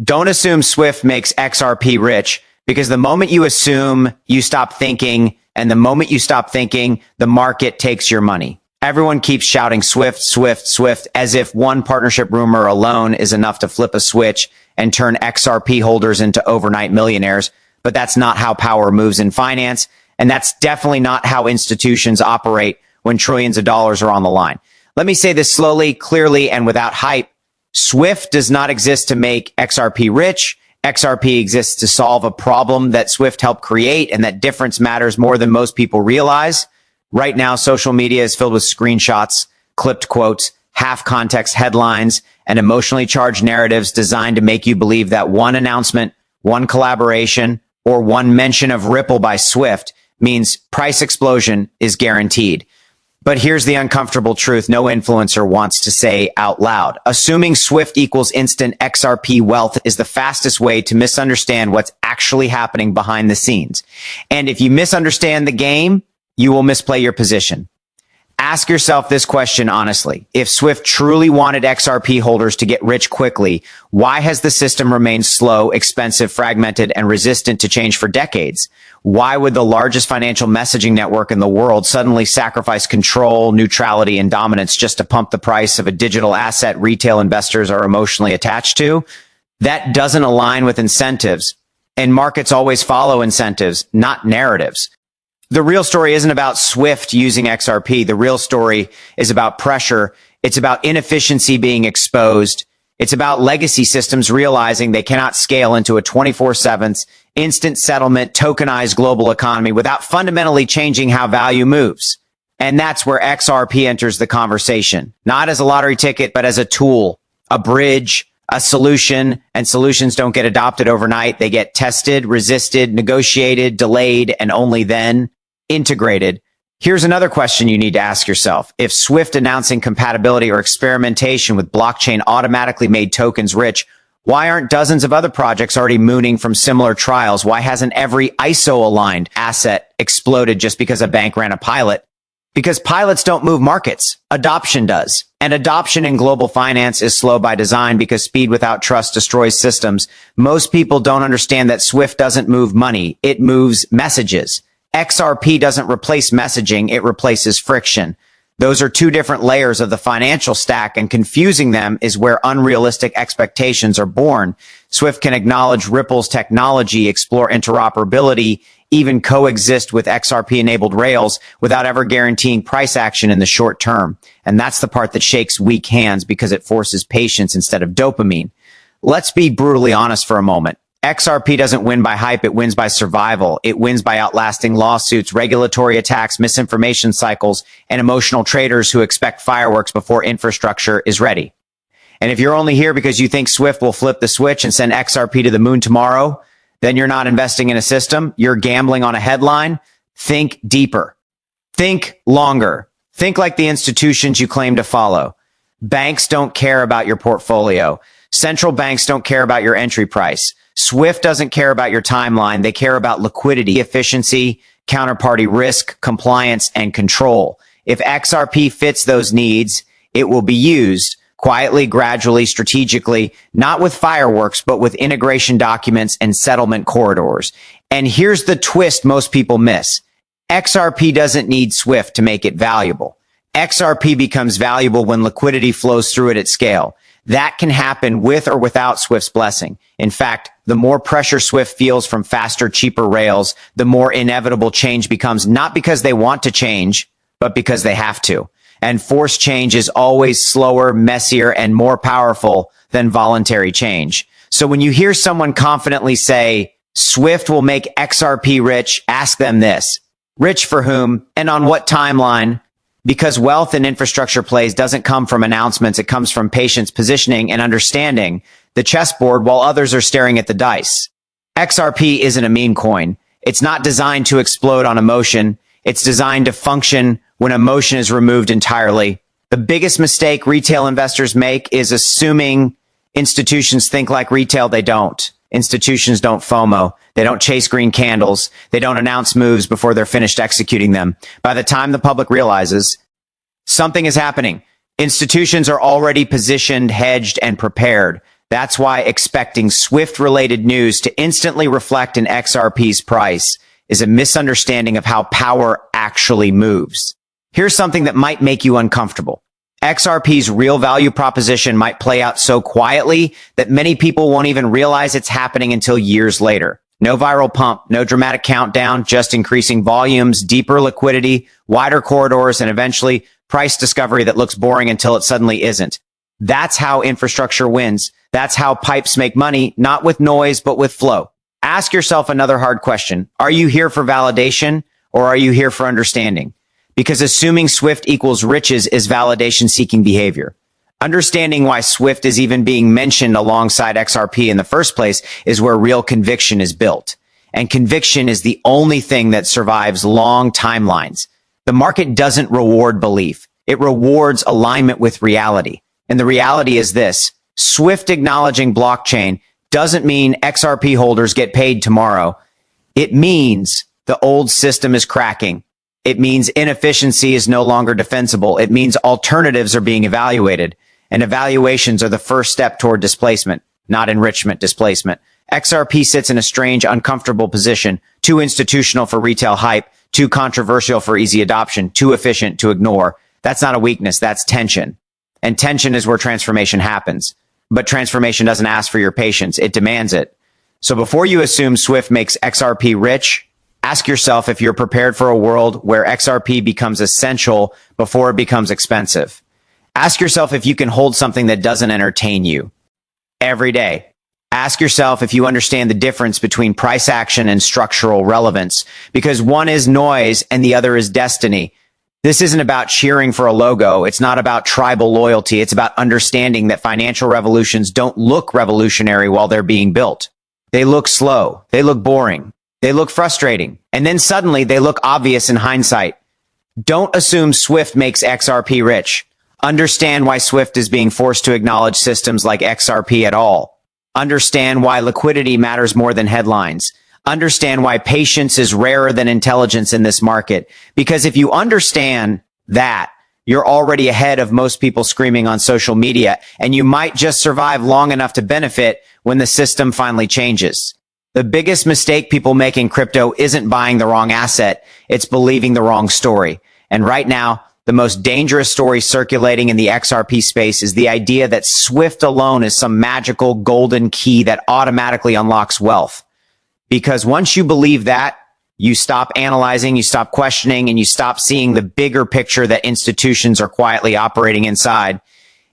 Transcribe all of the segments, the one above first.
Don't assume Swift makes XRP rich, because the moment you assume, you stop thinking, and the moment you stop thinking, the market takes your money. Everyone keeps shouting Swift, Swift, Swift, as if one partnership rumor alone is enough to flip a switch and turn XRP holders into overnight millionaires. But that's not how power moves in finance. And that's definitely not how institutions operate when trillions of dollars are on the line. Let me say this slowly, clearly, and without hype. Swift does not exist to make XRP rich. XRP exists to solve a problem that Swift helped create, and that difference matters more than most people realize. Right now, social media is filled with screenshots, clipped quotes, half-context headlines, and emotionally charged narratives designed to make you believe that one announcement, one collaboration, or one mention of Ripple by Swift means price explosion is guaranteed. But here's the uncomfortable truth no influencer wants to say out loud. Assuming Swift equals instant XRP wealth is the fastest way to misunderstand what's actually happening behind the scenes. And if you misunderstand the game, you will misplay your position. Ask yourself this question honestly. If Swift truly wanted XRP holders to get rich quickly, why has the system remained slow, expensive, fragmented, and resistant to change for decades? Why would the largest financial messaging network in the world suddenly sacrifice control, neutrality, and dominance just to pump the price of a digital asset retail investors are emotionally attached to? That doesn't align with incentives, and markets always follow incentives, not narratives. The real story isn't about Swift using XRP. The real story is about pressure. It's about inefficiency being exposed. It's about legacy systems realizing they cannot scale into a 24/7 instant settlement, tokenized global economy without fundamentally changing how value moves. And that's where XRP enters the conversation, not as a lottery ticket, but as a tool, a bridge, a solution. And solutions don't get adopted overnight. They get tested, resisted, negotiated, delayed, and only then integrated. Here's another question you need to ask yourself. If Swift announcing compatibility or experimentation with blockchain automatically made tokens rich, why aren't dozens of other projects already mooning from similar trials? Why hasn't every ISO-aligned asset exploded just because a bank ran a pilot? Because pilots don't move markets. Adoption does. And adoption in global finance is slow by design because speed without trust destroys systems. Most people don't understand that Swift doesn't move money. It moves messages. XRP doesn't replace messaging, it replaces friction. Those are two different layers of the financial stack, and confusing them is where unrealistic expectations are born. Swift can acknowledge Ripple's technology, explore interoperability, even coexist with XRP-enabled rails without ever guaranteeing price action in the short term. And that's the part that shakes weak hands because it forces patience instead of dopamine. Let's be brutally honest for a moment. XRP doesn't win by hype, it wins by survival. It wins by outlasting lawsuits, regulatory attacks, misinformation cycles, and emotional traders who expect fireworks before infrastructure is ready. And if you're only here because you think Swift will flip the switch and send XRP to the moon tomorrow, then you're not investing in a system, you're gambling on a headline. Think deeper. Think longer. Think like the institutions you claim to follow. Banks don't care about your portfolio. Central banks don't care about your entry price. Swift doesn't care about your timeline. They care about liquidity, efficiency, counterparty risk, compliance, and control. If XRP fits those needs, it will be used quietly, gradually, strategically, not with fireworks, but with integration documents and settlement corridors. And here's the twist most people miss. XRP doesn't need Swift to make it valuable. XRP becomes valuable when liquidity flows through it at scale. That can happen with or without Swift's blessing. In fact, the more pressure Swift feels from faster, cheaper rails, the more inevitable change becomes, not because they want to change, but because they have to. And forced change is always slower, messier, and more powerful than voluntary change. So when you hear someone confidently say, Swift will make XRP rich, ask them this. Rich for whom and on what timeline? Because wealth and infrastructure plays doesn't come from announcements. It comes from patience, positioning, and understanding the chessboard while others are staring at the dice. XRP isn't a meme coin. It's not designed to explode on emotion. It's designed to function when emotion is removed entirely. The biggest mistake retail investors make is assuming institutions think like retail. They don't. Institutions don't FOMO. They don't chase green candles. They don't announce moves before they're finished executing them. By the time the public realizes something is happening, institutions are already positioned, hedged, and prepared. That's why expecting SWIFT-related news to instantly reflect in XRP's price is a misunderstanding of how power actually moves. Here's something that might make you uncomfortable. XRP's real value proposition might play out so quietly that many people won't even realize it's happening until years later. No viral pump, no dramatic countdown, just increasing volumes, deeper liquidity, wider corridors, and eventually price discovery that looks boring until it suddenly isn't. That's how infrastructure wins. That's how pipes make money, not with noise, but with flow. Ask yourself another hard question. Are you here for validation or are you here for understanding? Because assuming SWIFT equals riches is validation-seeking behavior. Understanding why SWIFT is even being mentioned alongside XRP in the first place is where real conviction is built. And conviction is the only thing that survives long timelines. The market doesn't reward belief. It rewards alignment with reality. And the reality is this: SWIFT acknowledging blockchain doesn't mean XRP holders get paid tomorrow. It means the old system is cracking. It means inefficiency is no longer defensible. It means alternatives are being evaluated, and evaluations are the first step toward displacement, not enrichment, displacement. XRP sits in a strange, uncomfortable position, too institutional for retail hype, too controversial for easy adoption, too efficient to ignore. That's not a weakness, that's tension. And tension is where transformation happens. But transformation doesn't ask for your patience, it demands it. So before you assume SWIFT makes XRP rich, ask yourself if you're prepared for a world where XRP becomes essential before it becomes expensive. Ask yourself if you can hold something that doesn't entertain you every day. Ask yourself if you understand the difference between price action and structural relevance, because one is noise and the other is destiny. This isn't about cheering for a logo. It's not about tribal loyalty. It's about understanding that financial revolutions don't look revolutionary while they're being built. They look slow. They look boring. They look frustrating. And then suddenly they look obvious in hindsight. Don't assume SWIFT makes XRP rich. Understand why SWIFT is being forced to acknowledge systems like XRP at all. Understand why liquidity matters more than headlines. Understand why patience is rarer than intelligence in this market. Because if you understand that, you're already ahead of most people screaming on social media, and you might just survive long enough to benefit when the system finally changes. The biggest mistake people make in crypto isn't buying the wrong asset, it's believing the wrong story. And right now, the most dangerous story circulating in the XRP space is the idea that SWIFT alone is some magical golden key that automatically unlocks wealth. Because once you believe that, you stop analyzing, you stop questioning, and you stop seeing the bigger picture that institutions are quietly operating inside.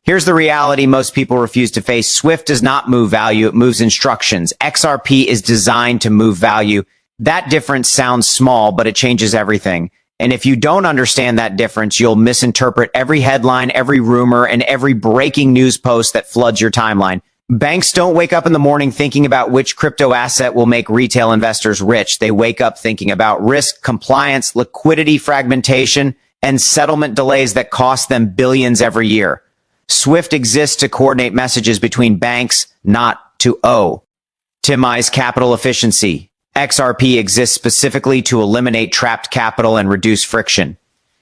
Here's the reality most people refuse to face. SWIFT does not move value, it moves instructions. XRP is designed to move value. That difference sounds small, but it changes everything. And if you don't understand that difference, you'll misinterpret every headline, every rumor, and every breaking news post that floods your timeline. Banks don't wake up in the morning thinking about which crypto asset will make retail investors rich. They wake up thinking about risk, compliance, liquidity fragmentation, and settlement delays that cost them billions every year. SWIFT exists to coordinate messages between banks, not to optimize capital efficiency. XRP exists specifically to eliminate trapped capital and reduce friction.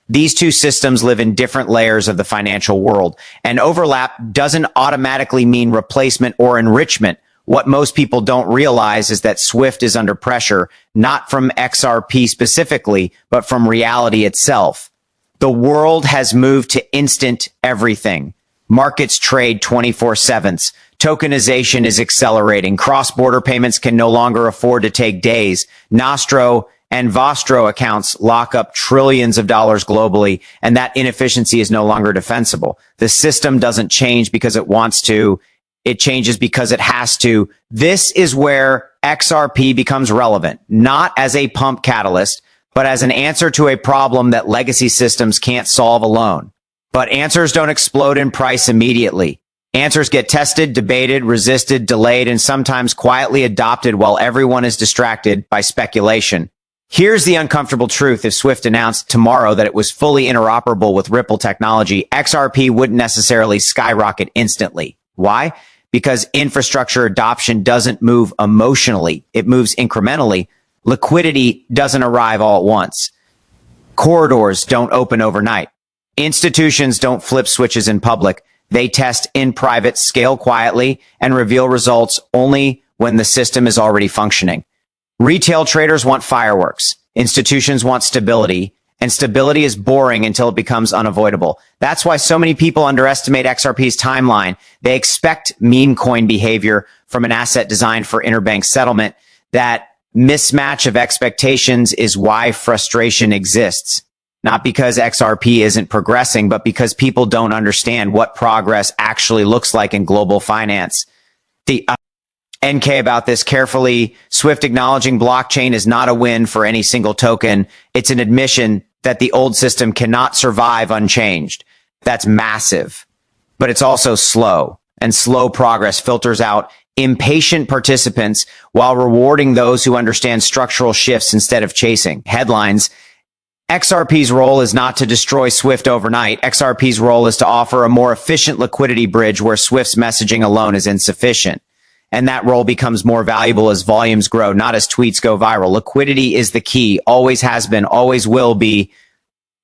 These two systems live in different layers of the financial world, and overlap doesn't automatically mean replacement or enrichment. What most people don't realize is that SWIFT is under pressure, not from XRP specifically, but from reality itself. The world has moved to instant everything. Markets trade 24/7. Tokenization is accelerating. Cross-border payments can no longer afford to take days. Nostro and Vostro accounts lock up trillions of dollars globally, and that inefficiency is no longer defensible. The system doesn't change because it wants to. It changes because it has to. This is where XRP becomes relevant, not as a pump catalyst, but as an answer to a problem that legacy systems can't solve alone. But answers don't explode in price immediately. Answers get tested, debated, resisted, delayed, and sometimes quietly adopted while everyone is distracted by speculation. Here's the uncomfortable truth. If SWIFT announced tomorrow that it was fully interoperable with Ripple technology, XRP wouldn't necessarily skyrocket instantly. Why? Because infrastructure adoption doesn't move emotionally. It moves incrementally. Liquidity doesn't arrive all at once. Corridors don't open overnight. Institutions don't flip switches in public. They test in private, scale quietly, and reveal results only when the system is already functioning. Retail traders want fireworks. Institutions want stability. And stability is boring until it becomes unavoidable. That's why so many people underestimate XRP's timeline. They expect meme coin behavior from an asset designed for interbank settlement. That mismatch of expectations is why frustration exists. Not because XRP isn't progressing, but because people don't understand what progress actually looks like in global finance. The NK about this carefully, Swift acknowledging blockchain is not a win for any single token. It's an admission that the old system cannot survive unchanged. That's massive. But it's also slow, and slow progress filters out impatient participants while rewarding those who understand structural shifts instead of chasing headlines. XRP's role is not to destroy Swift overnight. XRP's role is to offer a more efficient liquidity bridge where Swift's messaging alone is insufficient. And that role becomes more valuable as volumes grow, not as tweets go viral. Liquidity is the key, always has been, always will be.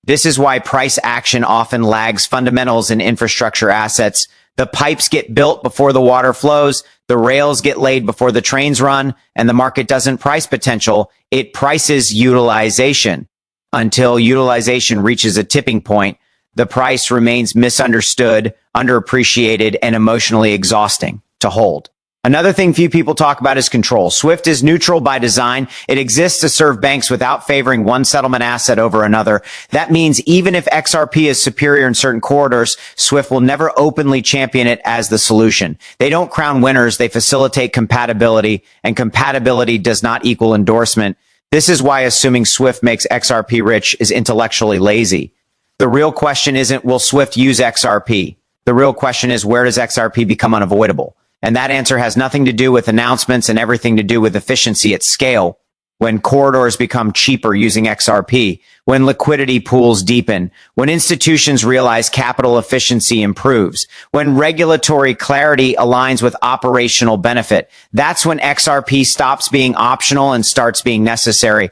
This is why price action often lags fundamentals in infrastructure assets. The pipes get built before the water flows, the rails get laid before the trains run, and the market doesn't price potential, it prices utilization. Until utilization reaches a tipping point, the price remains misunderstood, underappreciated, and emotionally exhausting to hold. Another thing few people talk about is control. Swift is neutral by design. It exists to serve banks without favoring one settlement asset over another. That means even if XRP is superior in certain corridors, Swift will never openly champion it as the solution. They don't crown winners. They facilitate compatibility, and compatibility does not equal endorsement. This is why assuming Swift makes XRP rich is intellectually lazy. The real question isn't, will Swift use XRP? The real question is, where does XRP become unavoidable? And that answer has nothing to do with announcements and everything to do with efficiency at scale. When corridors become cheaper using XRP, when liquidity pools deepen, when institutions realize capital efficiency improves, when regulatory clarity aligns with operational benefit, that's when XRP stops being optional and starts being necessary.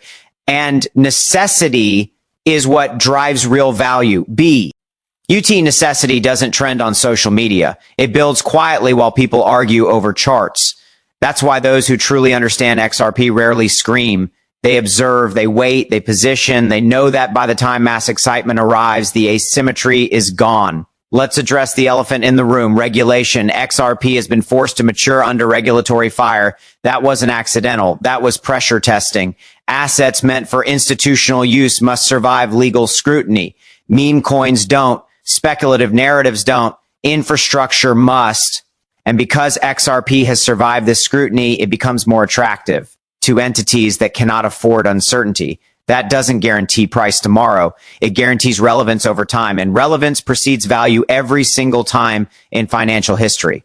And necessity is what drives real value. UT necessity doesn't trend on social media. It builds quietly while people argue over charts. That's why those who truly understand XRP rarely scream. They observe, they wait, they position. They know that by the time mass excitement arrives, the asymmetry is gone. Let's address the elephant in the room, regulation. XRP has been forced to mature under regulatory fire. That wasn't accidental. That was pressure testing. Assets meant for institutional use must survive legal scrutiny. Meme coins don't. Speculative narratives don't. Infrastructure must. And because XRP has survived this scrutiny, it becomes more attractive to entities that cannot afford uncertainty. That doesn't guarantee price tomorrow. It guarantees relevance over time, and relevance precedes value every single time in financial history.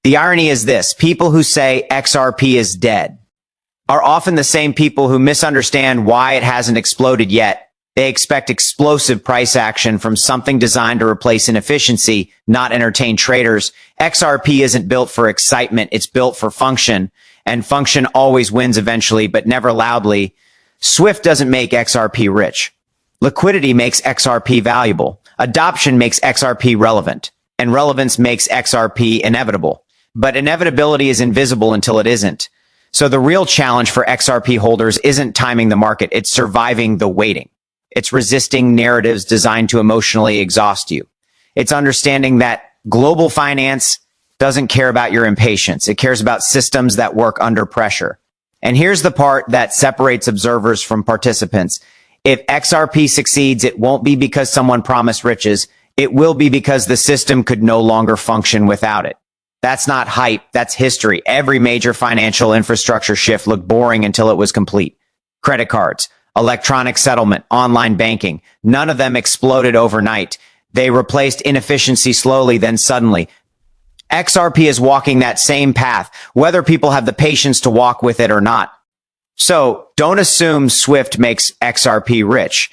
The irony is this: people who say XRP is dead are often the same people who misunderstand why it hasn't exploded yet. They expect explosive price action from something designed to replace inefficiency, not entertain traders. XRP isn't built for excitement. It's built for function, and function always wins eventually, but never loudly. Swift doesn't make XRP rich. Liquidity makes XRP valuable. Adoption makes XRP relevant, and relevance makes XRP inevitable. But inevitability is invisible until it isn't. So the real challenge for XRP holders isn't timing the market. It's surviving the waiting. It's resisting narratives designed to emotionally exhaust you. It's understanding that global finance doesn't care about your impatience. It cares about systems that work under pressure. And here's the part that separates observers from participants. If XRP succeeds, it won't be because someone promised riches. It will be because the system could no longer function without it. That's not hype. That's history. Every major financial infrastructure shift looked boring until it was complete. Credit cards, electronic settlement, online banking. None of them exploded overnight. They replaced inefficiency slowly, then suddenly. XRP is walking that same path, whether people have the patience to walk with it or not. So don't assume Swift makes XRP rich.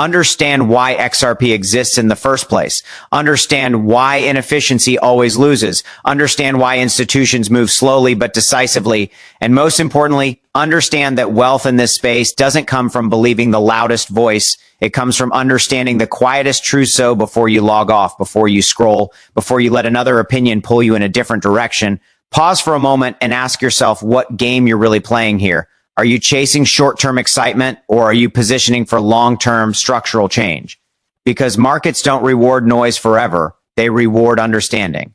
Understand why XRP exists in the first place. Understand why inefficiency always loses. Understand why institutions move slowly but decisively. And most importantly, understand that wealth in this space doesn't come from believing the loudest voice. It comes from understanding the quietest trousseau before you log off, before you scroll, before you let another opinion pull you in a different direction. Pause for a moment and ask yourself what game you're really playing here. Are you chasing short-term excitement, or are you positioning for long-term structural change? Because markets don't reward noise forever. They reward understanding.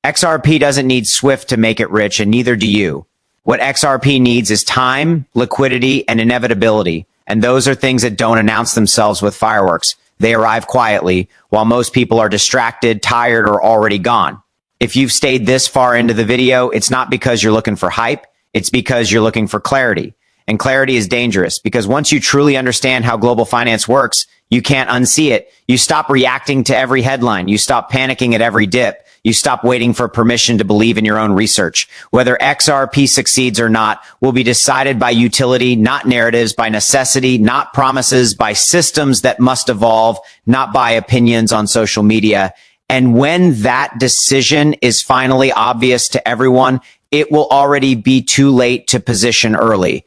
XRP doesn't need Swift to make it rich, and neither do you. What XRP needs is time, liquidity, and inevitability. And those are things that don't announce themselves with fireworks. They arrive quietly, while most people are distracted, tired, or already gone. If you've stayed this far into the video, it's not because you're looking for hype. It's because you're looking for clarity. And clarity is dangerous, because once you truly understand how global finance works, you can't unsee it. You stop reacting to every headline. You stop panicking at every dip. You stop waiting for permission to believe in your own research. Whether XRP succeeds or not will be decided by utility, not narratives, by necessity, not promises, by systems that must evolve, not by opinions on social media. And when that decision is finally obvious to everyone, it will already be too late to position early.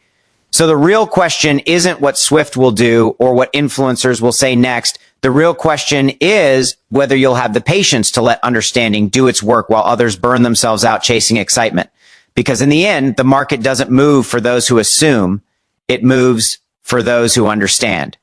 So the real question isn't what Swift will do or what influencers will say next. The real question is whether you'll have the patience to let understanding do its work while others burn themselves out chasing excitement. Because in the end, the market doesn't move for those who assume. It moves for those who understand.